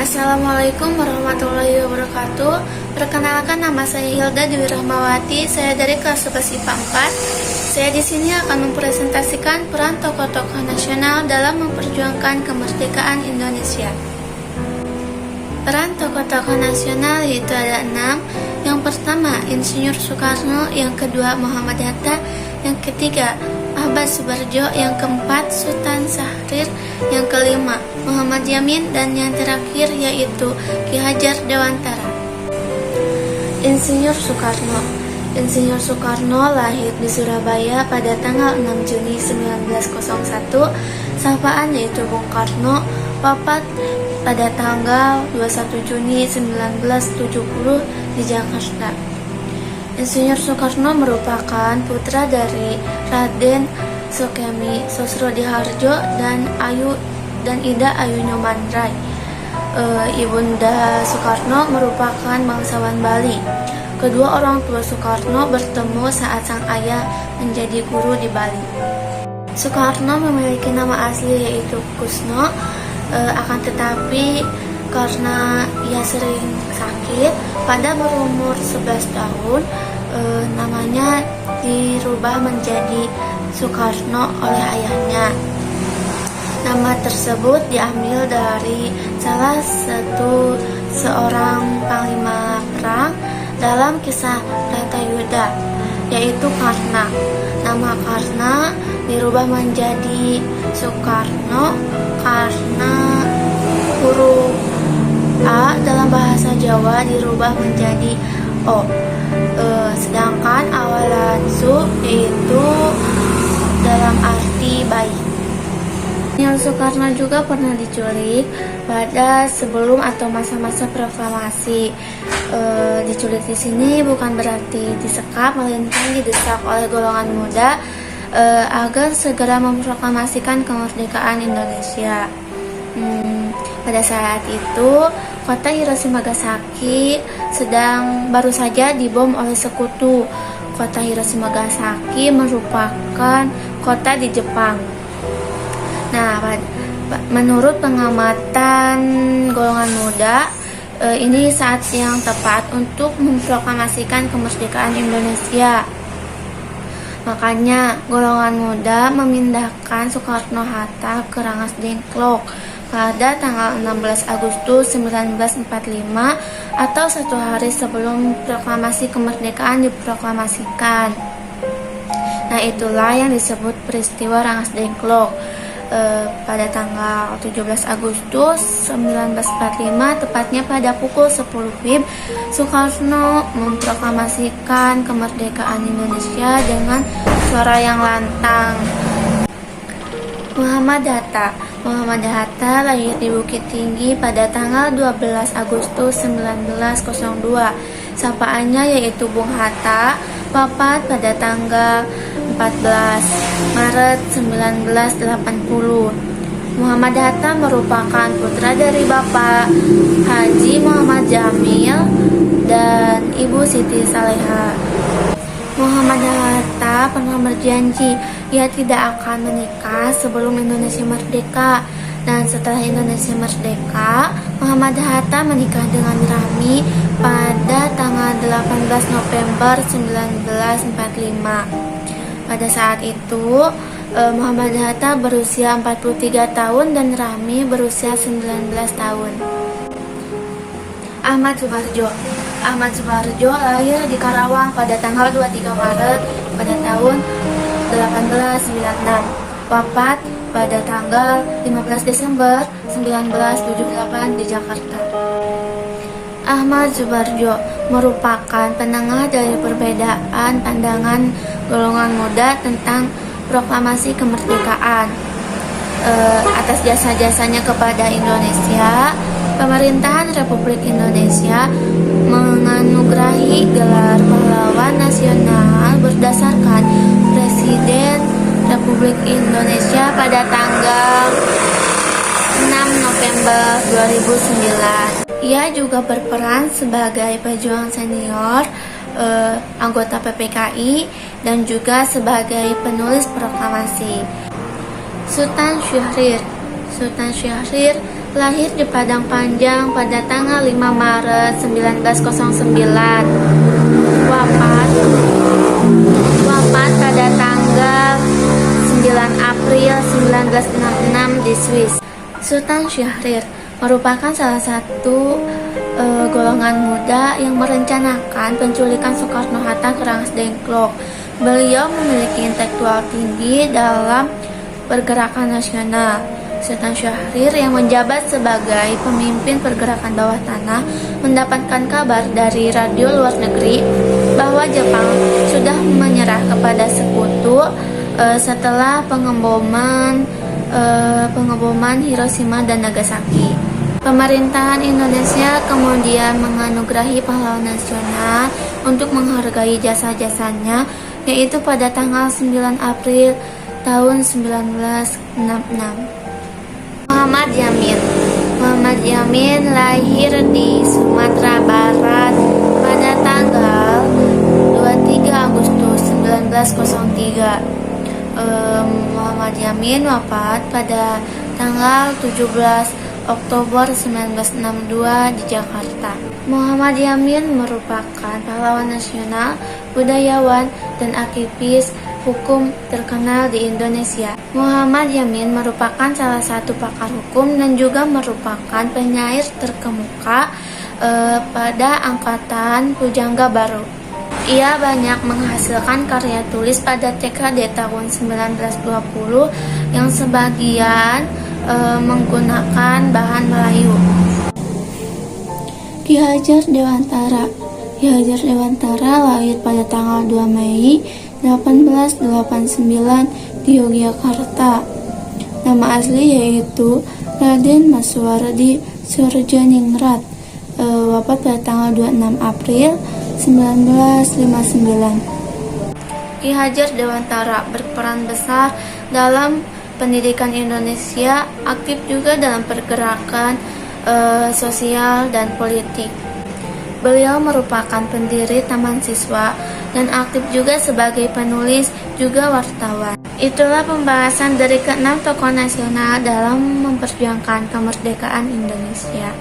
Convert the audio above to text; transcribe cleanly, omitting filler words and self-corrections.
Assalamualaikum warahmatullahi wabarakatuh. Perkenalkan, nama saya Hilda Dewi Rahmawati. Saya dari kelas 11 IPA 4. Saya di sini akan mempresentasikan peran tokoh-tokoh nasional dalam memperjuangkan kemerdekaan Indonesia. Peran tokoh-tokoh nasional yaitu ada 6. Yang pertama, Insinyur Soekarno. Yang kedua, Muhammad Hatta. Yang ketiga, Ahmad Subarjo. Yang keempat, Sultan Syahrir. Yang kelima, Muhammad Yamin. Dan yang terakhir yaitu Ki Hajar Dewantara. Insinyur Soekarno. Insinyur Soekarno lahir di Surabaya pada tanggal 6 Juni 1901. Sapaan yaitu Bung Karno. Wafat pada tanggal 21 Juni 1970 di Jakarta. Insinyur Soekarno merupakan putra dari Raden Sokemi Sosrodihardjo dan Ida Ayu Nyomandrai. Ibunda Soekarno merupakan bangsawan Bali. Kedua orang tua Soekarno bertemu saat sang ayah menjadi guru di Bali. Soekarno memiliki nama asli yaitu Kusno, akan tetapi karena ia sering sakit, pada berumur 11 tahun namanya dirubah menjadi Soekarno oleh ayahnya. Nama tersebut diambil dari salah satu seorang panglima perang dalam kisah Bharatayuddha, yaitu Karna. Nama Karna dirubah menjadi Soekarno karena huruf A dalam bahasa Jawa dirubah menjadi O. Sedangkan awalan Su yaitu dalam arti baik. Insinyur Soekarno juga pernah diculik pada sebelum atau masa-masa proklamasi. Diculik di sini bukan berarti disekap, melainkan didesak oleh golongan muda agar segera memproklamasikan kemerdekaan Indonesia. Pada saat itu, kota Hiroshima Nagasaki baru saja dibom oleh sekutu. Kota Hiroshima Nagasaki merupakan kota di Jepang. Nah, menurut pengamatan golongan muda, ini saat yang tepat untuk memproklamasikan kemerdekaan Indonesia. Makanya golongan muda memindahkan Soekarno-Hatta ke Rangas Dengklok pada tanggal 16 Agustus 1945 atau 1 hari sebelum proklamasi kemerdekaan diproklamasikan. Nah, itulah yang disebut peristiwa Rangas Dengklok. Pada tanggal 17 Agustus 1945, tepatnya pada pukul 10 WIB, Soekarno memproklamasikan kemerdekaan Indonesia dengan suara yang lantang. Muhammad Hatta. Muhammad Hatta lahir di Bukit Tinggi pada tanggal 12 Agustus 1902. Sapaannya yaitu Bung Hatta. Wafat pada tanggal 14 Maret 1980. Muhammad Hatta merupakan putra dari Bapak Haji Muhammad Jamil dan Ibu Siti Saleha. Muhammad Hatta pernah berjanji ia tidak akan menikah sebelum Indonesia merdeka. Dan setelah Indonesia merdeka, Muhammad Hatta menikah dengan Rami pada tanggal 18 November 1945. Pada saat itu, Muhammad Hatta berusia 43 tahun dan Rami berusia 19 tahun. Ahmad Subarjo. Ahmad Subarjo lahir di Karawang pada tanggal 23 Maret pada tahun 1896. Wafat pada tanggal 15 Desember 1978 di Jakarta. Ahmad Subarjo merupakan penengah dari perbedaan pandangan golongan muda tentang proklamasi kemerdekaan. Atas jasa-jasanya kepada Indonesia, pemerintahan Republik Indonesia menganugerahi gelar pahlawan nasional berdasarkan Presiden Republik Indonesia pada tanggal 6 November 2009. Ia juga berperan sebagai pejuang senior, anggota PPKI, dan juga sebagai penulis proklamasi. Sultan Syahrir Lahir di Padang Panjang pada tanggal 5 Maret 1909. Wafat pada tanggal 9 April 1966 di Swiss. Sultan Syahrir merupakan salah satu golongan muda yang merencanakan penculikan Soekarno-Hatta ke Rengasdengklok. Beliau memiliki intelektual tinggi dalam pergerakan nasional. Sultan Syahrir yang menjabat sebagai pemimpin pergerakan bawah tanah mendapatkan kabar dari radio luar negeri bahwa Jepang sudah menyerah kepada sekutu setelah pengeboman Hiroshima dan Nagasaki. Pemerintahan Indonesia kemudian menganugerahi pahlawan nasional untuk menghargai jasa-jasanya, yaitu pada tanggal 9 April tahun 1966. Muhammad Yamin lahir di Sumatera Barat pada tanggal 23 Agustus 1903. Muhammad Yamin wafat pada tanggal 17 Oktober 1962 di Jakarta. Muhammad Yamin merupakan pahlawan nasional, budayawan, dan aktivis hukum terkenal di Indonesia. Muhammad Yamin merupakan salah satu pakar hukum dan juga merupakan penyair terkemuka pada angkatan Pujangga Baru. Ia banyak menghasilkan karya tulis pada dekade tahun 1920 yang sebagian menggunakan bahan Melayu. Ki Hajar Dewantara. Ki Hajar Dewantara lahir pada tanggal 2 Mei 1889 di Yogyakarta. Nama asli yaitu Raden Masuwardi Surjoningrat. Wafat pada tanggal 26 April 1959. Ki Hajar Dewantara berperan besar dalam pendidikan Indonesia, aktif juga dalam pergerakan sosial dan politik. Beliau merupakan pendiri Taman Siswa dan aktif juga sebagai penulis juga wartawan. Itulah pembahasan dari ke-6 tokoh nasional dalam memperjuangkan kemerdekaan Indonesia.